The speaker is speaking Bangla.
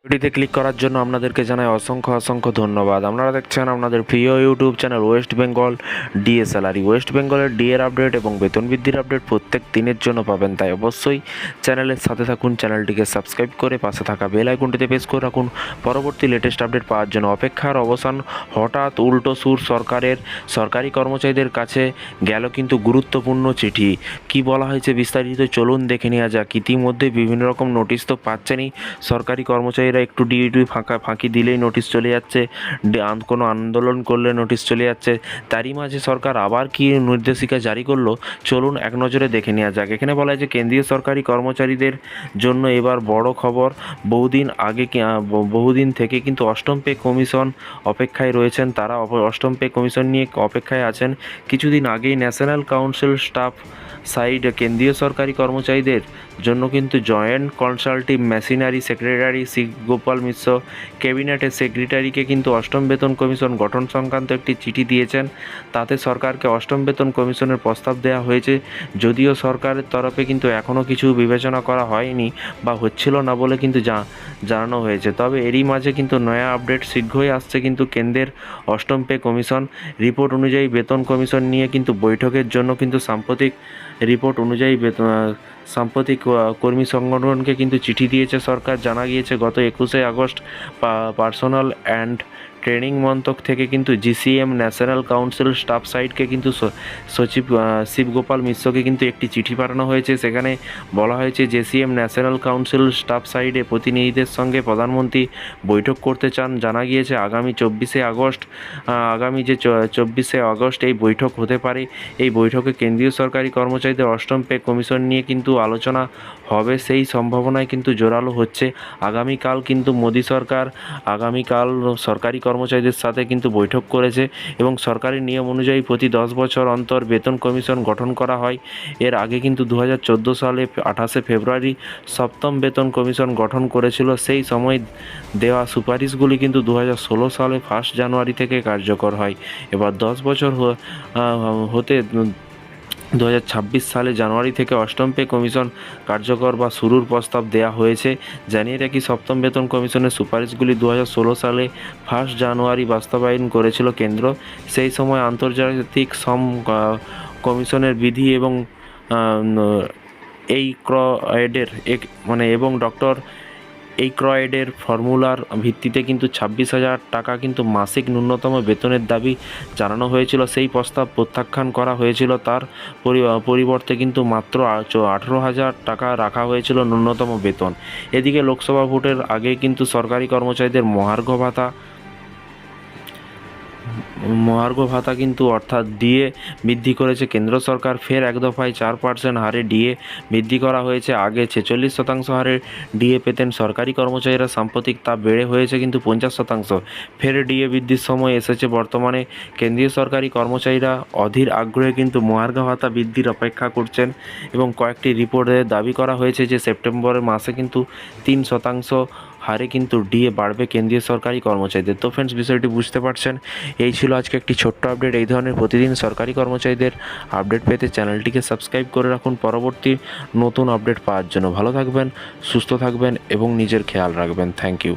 ভিডিওতে ক্লিক করার জন্য আপনাদেরকে জানাই অসংখ্য অসংখ্য ধন্যবাদ। আপনারা দেখছেন আপনাদের প্রিয় YouTube channel West Bengal DA salary. West বেঙ্গলের ডিএর আপডেট এবং বেতন বৃদ্ধির আপডেট প্রত্যেক দিনের জন্য পাবেন, তাই অবশ্যই চ্যানেলের সাথে থাকুন। চ্যানেলটিকে সাবস্ক্রাইব করে পাশে থাকা বেল আইকনটিতে প্রেস করে রাখুন পরবর্তী লেটেস্ট আপডেট পাওয়ার জন্য। অপেক্ষার অবসান, হঠাৎ উল্টো সুর সরকারের। সরকারি কর্মচারীদের কাছে গেল কিন্তু গুরুত্বপূর্ণ চিঠি। কি বলা হয়েছে বিস্তারিত চলুন দেখে নেওয়া যাক। ইতিমধ্যে বিভিন্ন রকম নোটিশ তো পাচ্ছেনই সরকারি কর্মচারীরা। একটু ডিউটি ফাঁকি দিলেই নোটিশ চলে যাচ্ছে, কোনো আন্দোলন করলে নোটিশ চলে যাচ্ছে। তারই মাঝে সরকার আবার কি নির্দেশিকা জারি করলো চলুন এক নজরে দেখে নেওয়া যাক। এখানে বলা হয় যে কেন্দ্রীয় সরকারি কর্মচারীদের জন্য এবার বড় খবর। বহুদিন থেকে কিন্তু অষ্টম পে কমিশন অপেক্ষায় রয়েছেন। তারা অষ্টম পে কমিশন নিয়ে অপেক্ষায় আছেন। কিছুদিন আগেই ন্যাশনাল কাউন্সিল স্টাফ সাইড কেন্দ্রীয় সরকারি কর্মচারীদের জন্য কিন্তু joint consultative machinery secretary C Gopal Mishra ক্যাবিনেটের সেক্রেটারিকে কিন্তু অষ্টম বেতন কমিশন গঠন সংক্রান্ত একটি চিঠি দিয়েছেন। তাতে সরকারকে অষ্টম বেতন কমিশনের প্রস্তাব দেওয়া হয়েছে, যদিও সরকারের তরফে কিন্তু এখনও কিছু বিবেচনা করা হয়নি বা হচ্ছিল না বলে কিন্তু জানানো হয়েছে। তবে এরই মাঝে কিন্তু নয়া আপডেট শীঘ্রই আসছে। কিন্তু কেন্দ্রের অষ্টম পে কমিশন রিপোর্ট অনুযায়ী বেতন কমিশন নিয়ে কিন্তু বৈঠকের জন্য কিন্তু সাম্প্রতিক রিপোর্ট অনুযায়ী সাম্প্রতিক কর্মী সংগঠনকে কিন্তু চিঠি দিয়েছে সরকার। জানা গিয়েছে গত 21শে আগস্ট পার্সোনাল অ্যান্ড ট্রেনিং মন্ত্রক থেকে কিন্তু জিসিএম ন্যাশনাল কাউন্সিল স্টাফ সাইডকে কিন্তু সচিব শিবগোপাল মিশ্রকে কিন্তু একটি চিঠি পাঠানো হয়েছে। সেখানে বলা হয়েছে জিসিএম ন্যাশনাল কাউন্সিল স্টাফ সাইডে প্রতিনিধিদের সঙ্গে প্রধানমন্ত্রী বৈঠক করতে চান। জানা গিয়েছে আগামী 24শে আগস্ট এই বৈঠক হতে পারে। এই বৈঠকে কেন্দ্রীয় সরকারি কর্মচারীদের অষ্টম পে কমিশন নিয়ে কিন্তু আলোচনা হবে, সেই সম্ভাবনায় কিন্তু জোরালো হচ্ছে। আগামীকাল কিন্তু মোদী সরকার সরকারি কর্মচারীদের সাথে কিন্তু বৈঠক করেছে এবং সরকারি নিয়ম অনুযায়ী প্রতি 10 বছর অন্তর বেতন কমিশন গঠন করা হয়। এর আগে কিন্তু 2014 সালে 28শে ফেব্রুয়ারি সপ্তম বেতন কমিশন গঠন করেছিল। সেই সময় দেওয়া সুপারিশগুলি কিন্তু 2016 সালে 1 জানুয়ারি থেকে কার্যকর হয়। এবার 10 বছর হতে 2026 সালে জানুয়ারি থেকে অষ্টম পে কমিশন কার্যকর বা শুরুর প্রস্তাব দেওয়া হয়েছে। জানিয়ে রাখি সপ্তম বেতন কমিশনের সুপারিশগুলি 2016 সালে 1 জানুয়ারি বাস্তবায়ন করেছিল কেন্দ্র। সেই সময় আন্তর্জাতিক শ্রম কমিশনের বিধি এবং এই ক্রয়েডের ফর্মুলার ভিত্তিতে কিন্তু 26,000 টাকা কিন্তু মাসিক ন্যূনতম বেতনের দাবি জানানো হয়েছিল। সেই প্রস্তাব প্রত্যাখ্যান করা হয়েছিল। তার পরিবর্তে কিন্তু মাত্র 18,000 টাকা রাখা হয়েছিল ন্যূনতম বেতন। এদিকে লোকসভা ভোটের আগে কিন্তু সরকারি কর্মচারীদের মহার্ঘ ভাতা কিন্তু অর্থাৎ ডিএ বৃদ্ধি করেছে কেন্দ্র সরকার। ফের এক দফায় 4% হারে ডিএ বৃদ্ধি করা হয়েছে। আগে 46% হারে ডিএ পেতেন সরকারি কর্মচারীরা, সাম্প্রতিক তা বেড়ে হয়েছে কিন্তু 50%। ফের ডিএ বৃদ্ধির সময় এসেছে। বর্তমানে কেন্দ্রীয় সরকারি কর্মচারীরা অধীর আগ্রহে কিন্তু মহার্ঘ ভাতা বৃদ্ধির অপেক্ষা করছেন এবং কয়েকটি রিপোর্টে দাবি করা হয়েছে যে সেপ্টেম্বরের মাসে কিন্তু 3% হারে কিন্তু ডিএ বাড়বে কেন্দ্রীয় সরকারি কর্মচারীদের। তো ফ্রেন্ডস, বিষয়টি বুঝতে পারছেন। এই ছিল আজকে একটি ছোট্ট আপডেট। এই ধরনের প্রতিদিন সরকারি কর্মচারীদের আপডেট পেতে চ্যানেলটিকে সাবস্ক্রাইব করে রাখুন পরবর্তী নতুন আপডেট পাওয়ার জন্য। ভালো থাকবেন, সুস্থ থাকবেন এবং নিজের খেয়াল রাখবেন। Thank you.